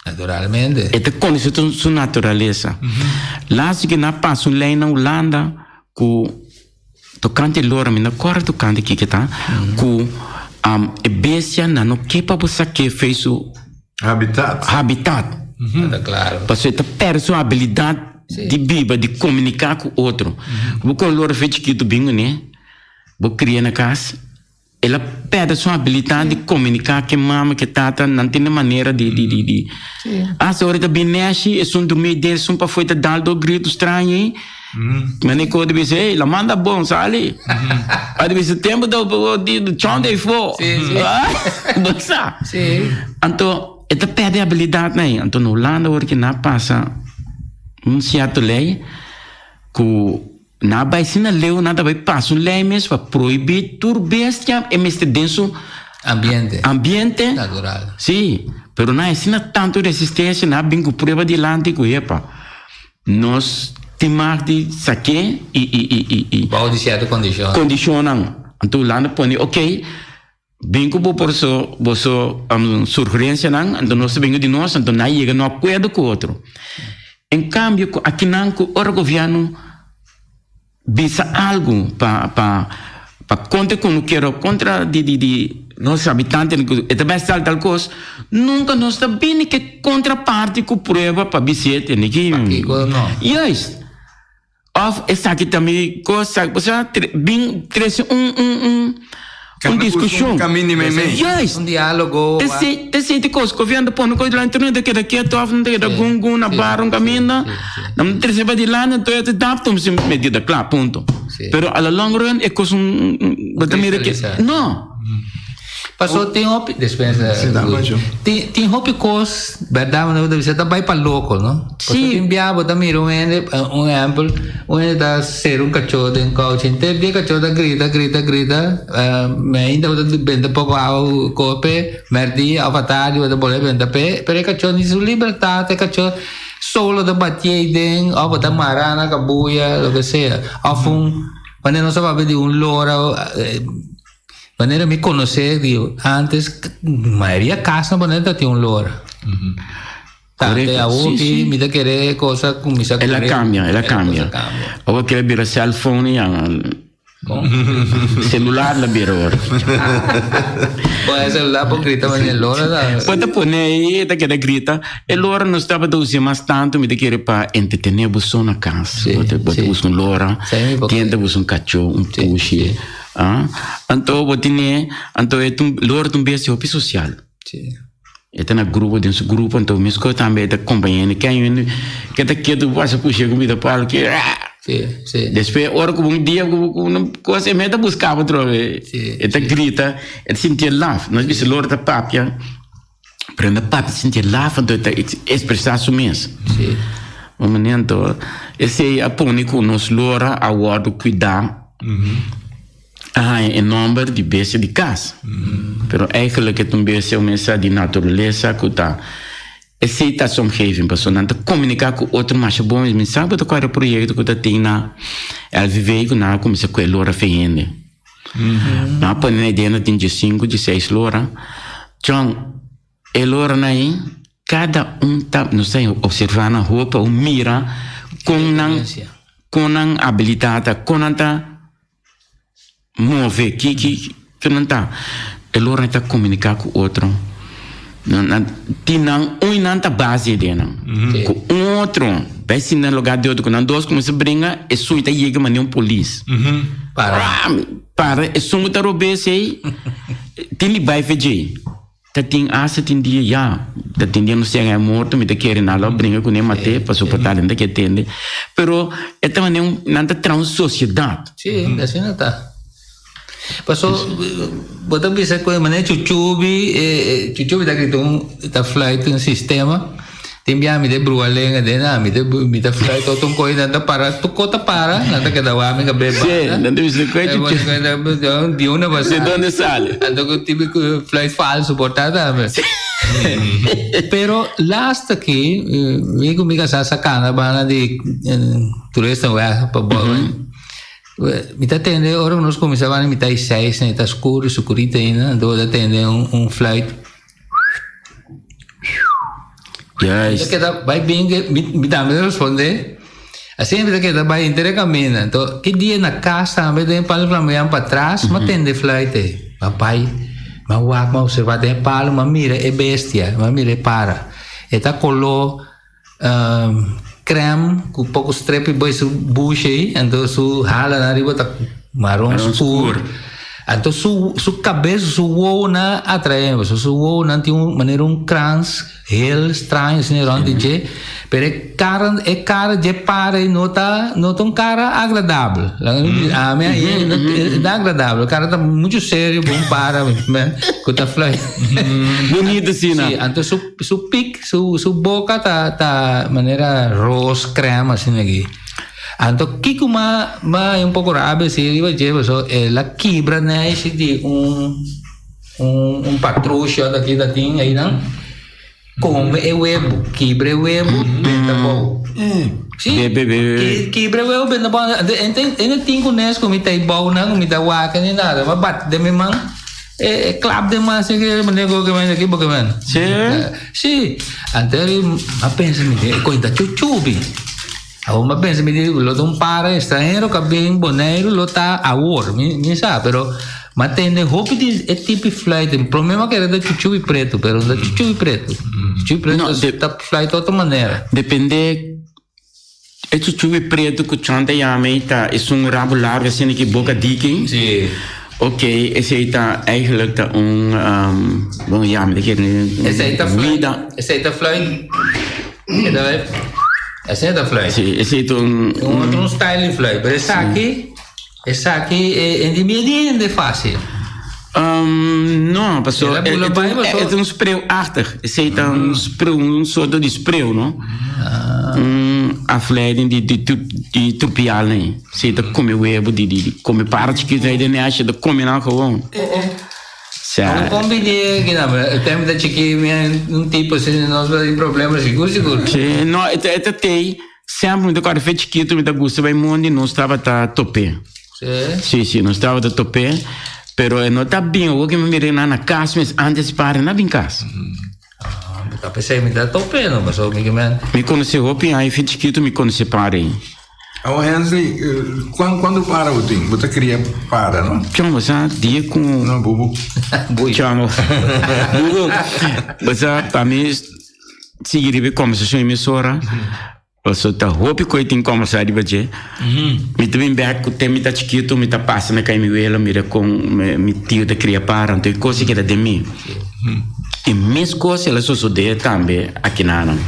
naturalmente é conhece sua natureza lá se que na passa lei na Holanda com tocante lora me na cor tocante que tá com e bestia na no que para você que fez o habitat tá claro você tá perde sua habilidade de viva de comunicar com outro como com lora fez que tu bingo né vou criar na casa ela perde a sua habilidade de comunicar que mama, que tata, não tem maneira de a senhora também mexe, é um dormir dele, um para foi te dar do grito estranho, hein? Mas nem quando diz, ei, ela manda bom, sabe? Aí diz, tempo do chão de fogo. Sim. Então, ela perde a habilidade, né? Então, na Holanda, o que não passa, certo lei, que na baixina leu nada vai passar lei mesmo para proibir turbestia e mestre denso ambiente natural sim pero na ensina tanto resistência na bingo prova de lante que epa nós temos de saque e pode de certa condição condicionam então lá no põe ok Vengo por so surgência não, então nós vengo de nós, então não chega no acordo com o outro. Em cambio, aqui não, o governo visa algo para contra quando quero contra de nossos habitantes, e também tal coisa, nunca nós está bem que contraparte com prova para visita, ninguém. Yes. Of essa aqui também coisa, você bem cresce discussão. Yes. Diálogo. Te coisa, governo põe coisa lá internet que daqui a tof não tem da gungun na barra caminho, não terceira de lá não tem adaptam se medida claro ponto. Pero a la long run é coisa não. Passou tem hobby dispensa. Tem hobby coisa, verdade, não deve ser também para local, não? Sim. Tem biabo também um exemplo, da ser cachorro em coaching, tem dia cachorro da grita, ainda depende pouco ao corpo, merdi, avatar, da bola bem da pé, pero cachorro de sua liberdade, cachorro solo da batia den, ou da marana, cabuia, o que seja, quando não sabe de lora. Maneira me conhecer, digo, antes, maioria casa na banana tinha lora. Até a outra, me dá querer coisa com missa. Ela cambia. Agora quer vir a cell phone celular la vira ora. Poi celular poi grita ma lora. Poi pone aí, tá que grita, e lora não estava doce mais tanto, me querer para entretener você na casa. Bota você lora, tenta você cachorro, puxi. Então, lora também é hobby social. Está na grupo, dentro do grupo, então, me escuta também, está acompanhando, que está quieto, você puxa comida para que. Depois, hora que um dia, uma coisa, me está buscando outra vez. Está grita, está sentindo love. Nós vimos lora da papia, prende a papia, sentir love, então, está expressar mesmo. Um momento, esse é a pônica, nós lora, a hora cuidar. Em nome de besta de casa. Pero eigenlijk het een beetje om mensen die natureza kuta. Aceitação omgeving, pessoal, não comunicar com outro mais bom, mas sabe do qual é o projeto que tem na ela vive com na como se com lora feiende. Na põe na ideia de 5, de 6 lora. Então, lora aí, cada tá, não sei, observar na roupa, ou mira com a habilidade, com a move que não tá ele ora tá comunicar com o outro não tem não tá base de não com outro vai se no lugar de outro quando dois começa a brigar é só tá chega mas não polícia para é só tá roubar sei tem vai fazer tá tem asa tem dia já tá tendendo ser é morto me tá querendo nada briga com nem mate para suportar ainda que entende pero é também não tá trans sociedade sim assim não tá. Passou, bota bisa com mané chuchubi da grito da flight um sistema tem bia me de brualenga de na me de flight todo coisa da para tu cota para nada que da wa me beba não deve ser coisa de uma base de onde sale ando com tipo flight falso portada pero last aqui me casa sacana bana de turista wa para mi atende ora nós começava a mitar 6, né, tá escuro, escurita ainda, então atende um flight. Yes. Que vai bem, me dá me responder. Assim que vai inteira caminha. Então, que dia na casa, me tem palo para trás, mas atende flight. Papai, mas o observar tem palo, mas mira é bestia, mas mira para. E tá colou creme com pouco strep e depois su bucha aí, então su hala na riba tá marrom escuro. Então su cabeça su uou na atraente, su uou não tem maneira crans heel estranho assim onde je, pero cara de para e nota cara agradável. A minha é agradável, o cara tá muito sério, bom para, com tá fly. Bonito assim, né? Então su pic, su boca tá maneira rose creme assim aqui. Então que uma pouco rápido se ele vai dizer, ela quebra né, esse de patrucho daqui da tinha aí não. Come o webo, quebra o webo, benta bom. Sim, quebra o webo, benta bom. Ainda tem com nesse, como tá bom, não, como tá waca nem nada, mas bate de minha mão, clap de mais que me nego que mais aqui porque man. Sim. Anterior a pensa me de coisa chuchubi. Uma pensa me de lo de para estrangeiro que bem boneiro lo tá a war, me sabe, pero mas tem de roupa de tipo flight, o problema que era da chuchubi preto, pero da chuchubi preto. Chuchubi preto tá flight de outra maneira. Depende é chuchubi preto que chanta yame tá é um rabo largo assim que boca diking. Sim. Oké, esse aí tá eigenlijk tá bom yame de que esse aí tá flight. Esse é da flight. Sim, esse aí outro style flight, mas essa aqui é de mediano de fácil. Não, pessoal, é um spray achtig. Esse aí tá um soort de spray, não? Afleiding die tropiaal, né? Esse aí tá come webo, come parte que daí de neache, da come não gewoon. Eu combinei aqui, não, o tempo da chiqui tipo assim, nós vamos ter problemas seguro. Sim, não, é tem sempre muito quando fez chiquito, me dá gosto, vai mundo, não estava tá topé. Sim, não estava tá topé, pero não tá bem, o que me mirei na casa, mas antes para na bem casa. Tá pensei me dá topé, não, mas o que me conheceu o pin aí fez chiquito, me conheceu para aí. Oh, Hensley, quando para o tempo? Você queria para, não? Chama, você dia com... Não, bubu. Chama. Bubu. Você, para mim, seguir a conversação emissora, você tá roupa que eu tenho conversar de você. Me também back, o tempo tá chiquito, me tá passando com a minha mira com me tio da cria para, então coisa que era de mim. E mesmo coisa, ela só sucede também aqui na Ana.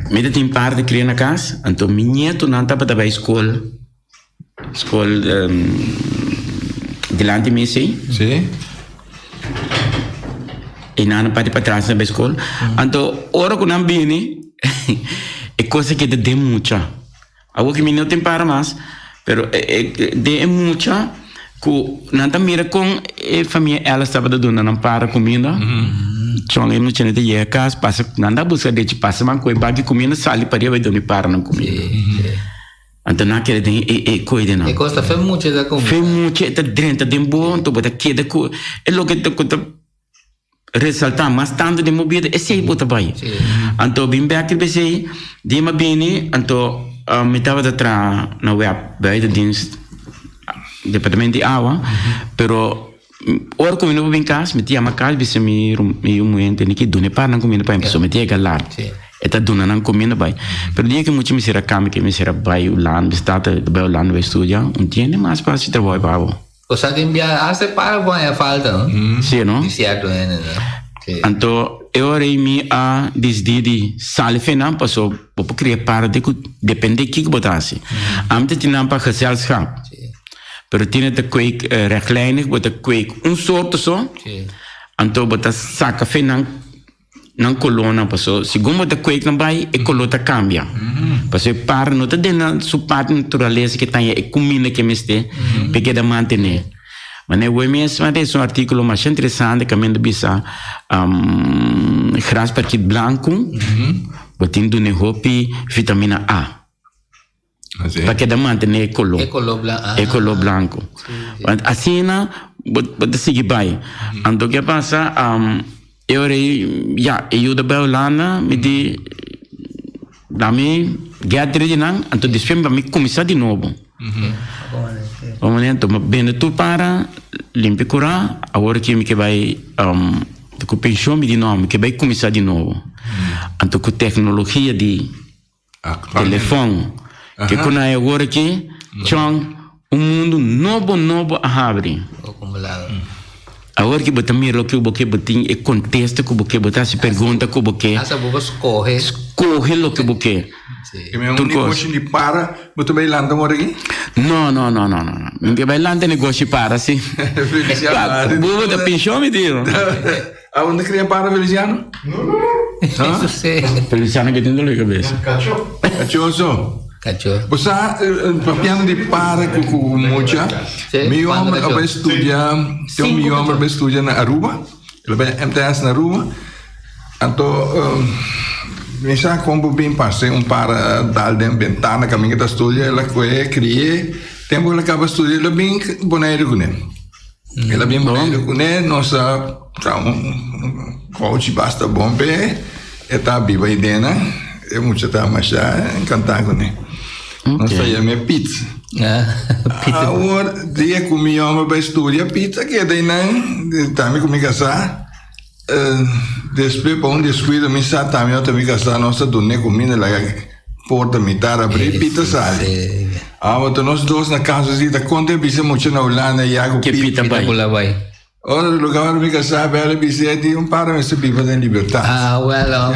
Me tem parte de criar na casa, então minha neto não estava para a escola delante de mim, sim. E não para trás na escola. Então, hora que não vem, é coisa que de muita. Algo que minha não tem para mais, pero de muita que não tá mira com a família ela estava dando não para comida. Chong não tinha de ir a casa, passa nada busca de passa mas coi bagi comida sali para ir vai dormir para não comida. Então não quer de coisa não. E costa fez muito da comida. Fez muito tá dentro de bom, tu bota que de é logo que tu ressaltar mais tanto de movida, esse aí bota vai. Então bem back que sei, de uma bem, então me tava de tra na web, vai de dienst departamento de água, pero ora como não vem casa, me tinha uma casa, se me muito nem que dune para não comida para pessoa me tinha galar. Eta duna não comida vai. Pero dia que muito me será cama que me será vai o land, está de vai o land vai estudar, tiene mais para se trabalhar para o. O sea que enviar hace para a falta, não? Sim, não? Certo, né? Então eu orei me a desde sale final passou para criar para de depende que botasse. Amte tinha para gezelschap. Pero tiene te kweek rechtlijnig, wordt te kweek soort zo. Anto bota saca fe nan colonna, paso. Segundo te kweek nan bay, e colota cambia. Paso par no te dena su parte naturaleza que tenha e comida que me este, porque da mantener. Mas né, o mesmo é um artigo mais interessante que a gente bisa gras parquet branco, botando ne hopi vitamina A. Porque da manter é color branco. Assim na bota seguir vai. Então que passa eu da Belana me di dami gather de nan, então depois me começar de novo. Vamos né, então bem tu para limpe cura, agora que me que vai com pensão me de nome que vai começar de novo. Então com tecnologia de telefone que quando é agora que chão mundo novo a abrir. Agora que botar mira o que o boque botin é contexto que o boque botar se pergunta que o boque. Essa boca escorre o que o boque. Que me negócio de para, botar bem lá agora aqui? Não. Me vai lá de negócio para sim. Boa da pensão me deu. Aonde queria para Feliciano? Isso sei. Feliciano que tem dor de cabeça. Cachoso. Você piano de para com mucha. Meu homem vai estudar, tem meu homem vai estudar na Aruba. Ele vai MTS na Aruba. Então, me sabe como bem passei para dar dentro ventana caminho da estúdio, ela foi criar, tempo ela acaba estudando, ela bem boneiro com ele. Ela bem bom, né? Nossa, coach basta bom pe, tá viva ideia, né? Eu muito tá mais encantado, né? Nossa, é minha pizza. Pizza. Agora, dia comi uma para estudar pizza que daí não, também comi casar. Depois para um descuido me sa também eu também casar nossa dona comida lá porta mitar abrir pizza sale. Mas nós dois na casa assim da conta bisa muito na Holanda e água pizza vai. Olha o lugar onde me casar bela bisa de para me subir para libertar. Well,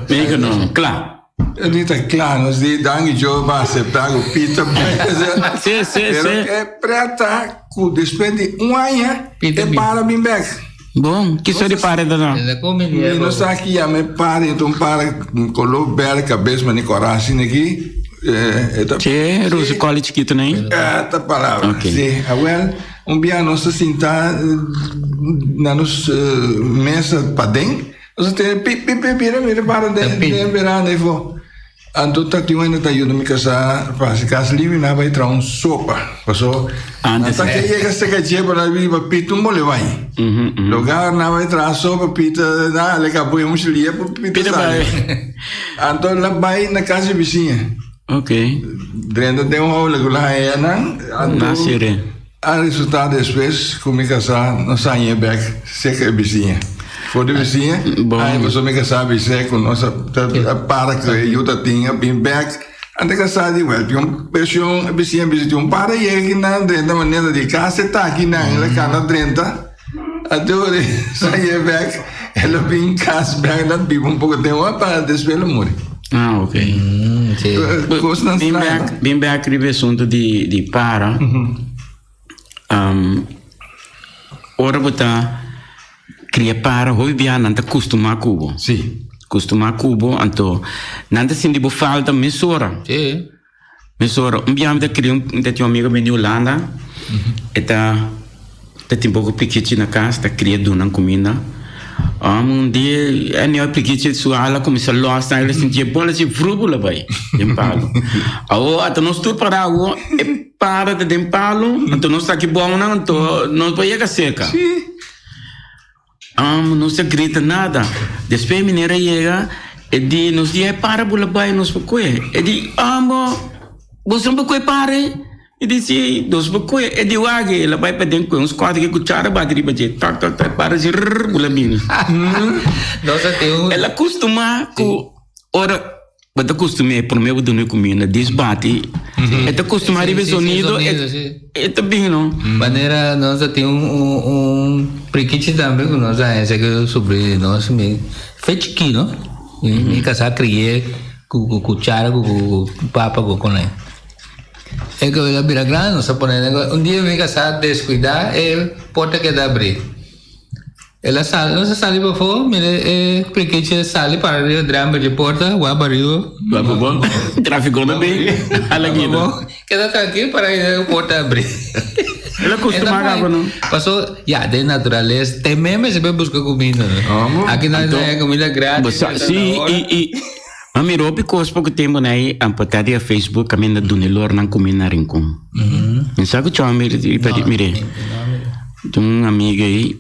Mega não, claro. Eu disse claro, nós de dangue jo vai aceitar o pizza. Sim. É preta com depois de ano é para bem back. Bom, que só de para não. E nós aqui a me para então para colo bela cabeça mas nem coragem aqui. Che, Rose College que tu nem? Esta palavra. Sim, well, dia nós sentar na nos mesa para dentro. Nós tem pira para dentro verão e vou. Então tá que ainda tá indo me casar, para se casar livre na vai entrar sopa. Passou. Antes que chega seca dia para vir para pito mole vai. Lugar na vai entrar sopa pita na le acabou um chilia para pita vai. Então lá vai na casa vizinha. Ok. Dentro de aula lá é Nascere. A resultado depois como casar não sai back seca vizinha. For de vizinha, aí você me casar vizinha com nossa para que eu tinha bem back. Ante casar de well, tinha pessoa vizinha visita para e aqui na dentro da maneira de casa tá aqui na ela cana dentro. Adoro sai back, ela vem casa back lá vive pouco tempo para depois ela morre. Ok. Bem back ribe assunto de para. Ora botar cria para hoi bia nanta costuma cubo. Sim. Costuma cubo anto nanta sindi bo falta mesora. Sim. Mesora bia me cria tinha amigo bem de Holanda. Eta tem pouco piquete na casa, tá cria dona comida. Dia é nem piquete sua ala começa a losta, ele sentia bola se frúbula vai. Tempalo. Até nós tudo para água é para de tempalo, então nós tá aqui bom não, então nós vai chegar seca. Sim. Não se grita nada. Depois a mineira chega e diz, nos diz, para bula vai, nos pacoe. E diz, você não pacoe pare? E diz, sim, nos pacoe. E diz, ela vai para dentro, uns 4 cuchara, bate riba, para se bula bem. Ela costuma com, ora, mas acostumei por meio do meu comida, desbate. É acostumar a ver sonido, é também não. Maneira nós tem prequite também com nós esse que sobre nós me feito aqui, não? Me casar criei com cuchara com papa com né. É que ela vira grande, nós ponemos dia me casar descuidar é porta que dá abrir. Ela sale, não se sale para fora, mas prequite sale para o drama de porta, o abariu. Bom, tráfico não bem. Bom, queda tranquilo para a porta abrir. Ela costuma não. Passou, de natureza, tem mesmo se vai buscar comida. Aqui não é comida grátis. Sim, e a mirou porque pouco tempo né, a patada Facebook caminha do Nelor não comida na rincão. Não sabe o que eu mire. Tem uma amiga aí,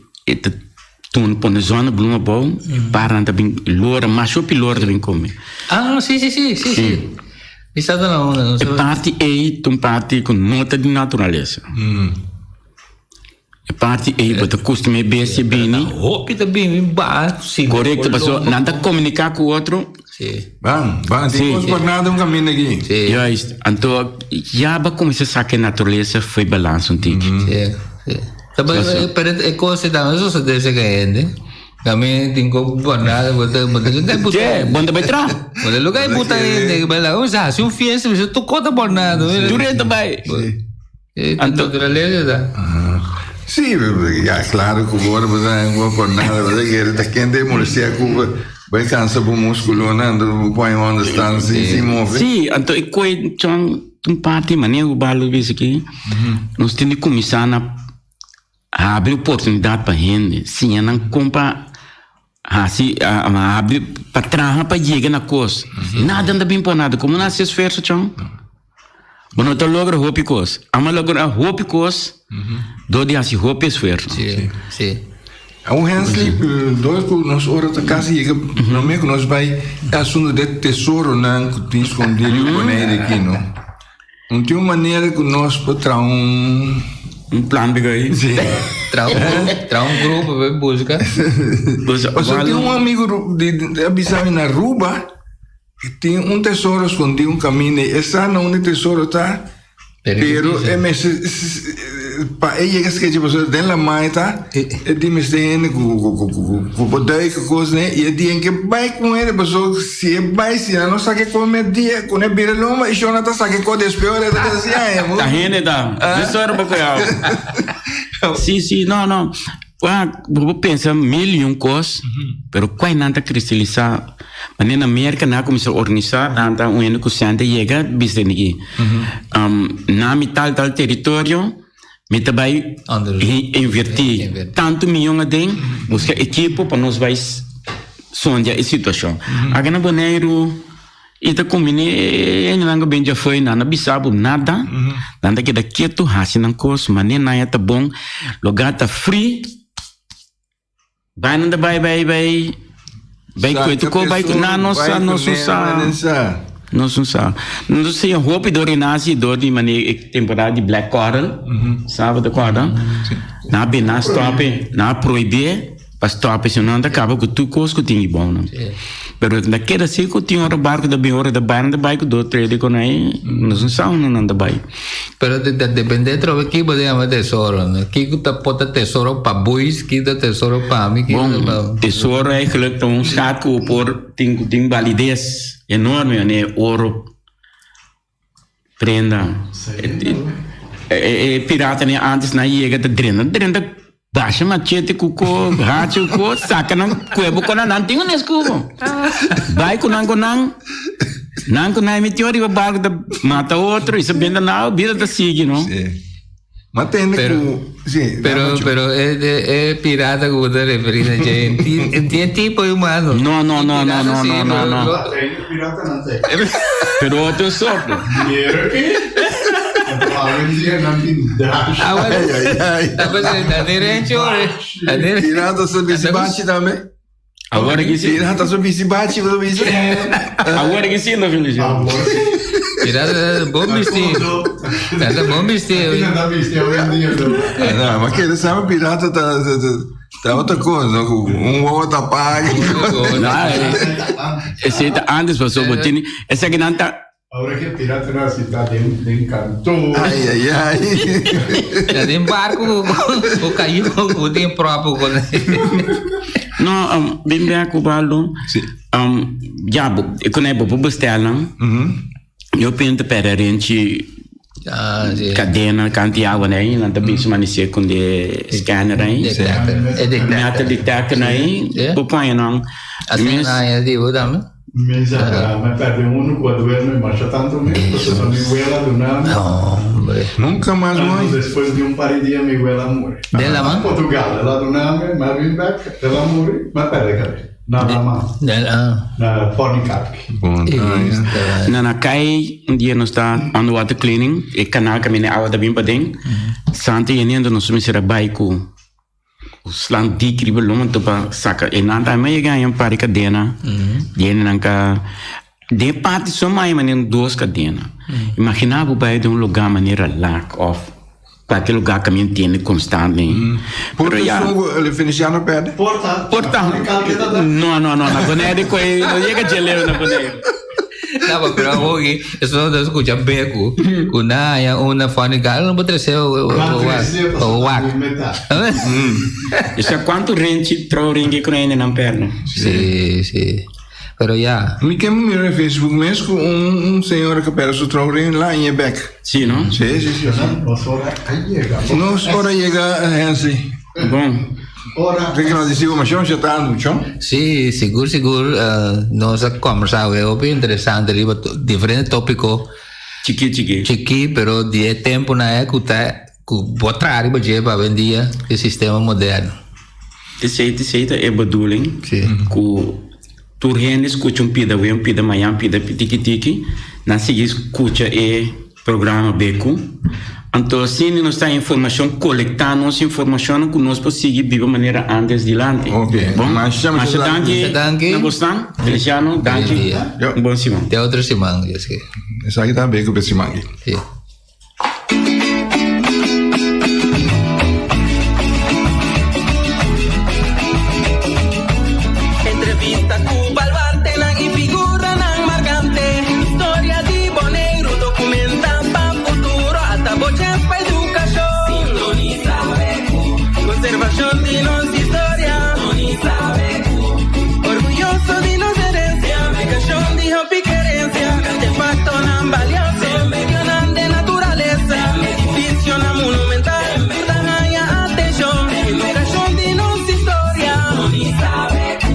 tu põe zona bluma bom, para também loura, macho pilor também come. Sim. Está dando não. Parte aí, tu parte com nota de natureza. Parte aí, você costuma ver se bem. Pita bem, sim. Correto, pessoal, nada comunicar com o outro. Sim. Bom, tem coisa para nada caminho aqui. Sim. Então, já vai começar a saber que a natureza foi balanço um tique. Sim. Tapi coisa da isso se desse que kami tingko nada betul kan buta banda betra betul lugar buta ini bela usa se fiesta você tu conta por nada durante vai anto natureza sim claro que agora você não por nada você quer tá quente molestia com vai cansa pro músculo não põe onde está se move sim anto e coi chong tum parte mania o balo vezes aqui nós temos que começar a abrir oportunidade para gente, sim, não compra, assim, abrir para trás para chegar na coisa. Nada anda bem para nada, como não se esforça, chão. Maar não logra hopi cos. Ama logra hopi cos. Do dia se hopi esforço. Sim. O Hensley, dois que nós horas da casa chega, não é que nós vai assunto de tesouro não que tem escondido o Bonaire aqui, não. Não tem uma maneira que nós para Plan bigay. Sim. Tra um grupo para buscar. Mas eu tenho amigo de Abissau na Ruba que tem tesouro escondido, caminho. Essa não é tesouro, tá? Pero para ella que tipo dentro da maita e di me stene com podai que coisa né e di que vai com ele pessoa se vai se não sabe como dia com ele vira loma e chona tá sabe com despior é assim é tá rende da tesouro para coisa sim não vou pensar milhão coisas pero quase nada cristalizar mas na América na começou a organizar nada único sente chega business aqui na tal território me também invertir tanto milhão a dentro buscar equipe para nós vai sonhar a situação aqui na Bonaire e tá combine ainda não bem já foi na Bissau nada nada que daqui tu hasi não coisa mas nem nada tá bom lugar tá free vai não vai coito co vai na nossa não sei roupa do renasce do de maneira temporada de black coral sábado coral na bem na stop na proibir para stop se não acaba com tu coisa que tem bom não pero naquela se que tinha hora barco da bem hora da bike do trade com aí não não da bike pero depende do que podemos tesouro né que tá pota tesouro para bois que dá tesouro para mim que tesouro é que um saco por tem validez enorme né ouro prenda pirata né antes na chega da drena baixa machete cuco racho co saca não cuebo com não tem um escudo vai com não emitiu e o barco mata outro e sabendo não vida da sigue não mas tem pero é pirata que você refere a gente tem tipo humano não Pirata não tem. pero outro sopro Pirata sobre esse bate também. Agora que sim. Pirata sobre esse bate, agora que sim, não feliz. Pirata bom vestido. Pirata bom vestido. Não, mas que sabe pirata tá outra coisa, outra paga. Esse antes passou botini, essa que não tá Agora que pirata na cidade tem cantor. Ai. Já tem barco, o caiu, o tem próprio. Não, bem com o balão. Já, quando é bobo bestellen, eu penso para a gente cadena, cantiago, né? Não tá bem se manejar com de scanner aí. Detector aí, põe não. Assim não é de verdade. Me perde uno quando duerme marcha tanto mesmo, porque só me huela do nada. Nunca mais morre. Depois de par de dias me huela morre. Dela mãe? Portugal, ela do nada, mas vem back, ela morre, mas perde cadê? Na mão. Na fornicar. Na cai dia nós está on water cleaning, e canal que me água da bem para dentro. Sante e nendo nós me será baico. Slang di kriebel lo to pa saka e nanta mai ganha pare cadena dene nanka de parte só mai manen duas cadena imagina bu bai de um lugar maneira lack of para aquele lugar que me tem constante por isso ele finiciano perde porta não na Bonaire coi não chega geleu na Bonaire. Não, pero hoje isso não escuta Beku, una fónica, não pode ser o WAC. Isso é quanto rente ringue com ele na perna? Sim. Pero já. Me quero mirar no Facebook mesmo um senhor que perde o traurinho lá em Beck. Sim, não? Sim. Nos hora chega assim. Bom. Tem que nós dizemos, mas já está no chão? Sim, seguro. Nós conversamos, é bem interessante, diferente tópico. Chiqui, pero de tempo na época, botar arriba para vender o sistema moderno. Aceita, é bedoeling. Sim. Tu rende escuta pida manhã, pida tiki-tiki, na seguinte escuta programa Beku. Entonces, si nos está información, colectamos información que nos posible de maneira antes delante. Ok. Bom, Mas danke. Na Bostan, Feliciano, danke. Bom Simão. Até outra semana, essa aqui tá Beku para Simangi. Sim.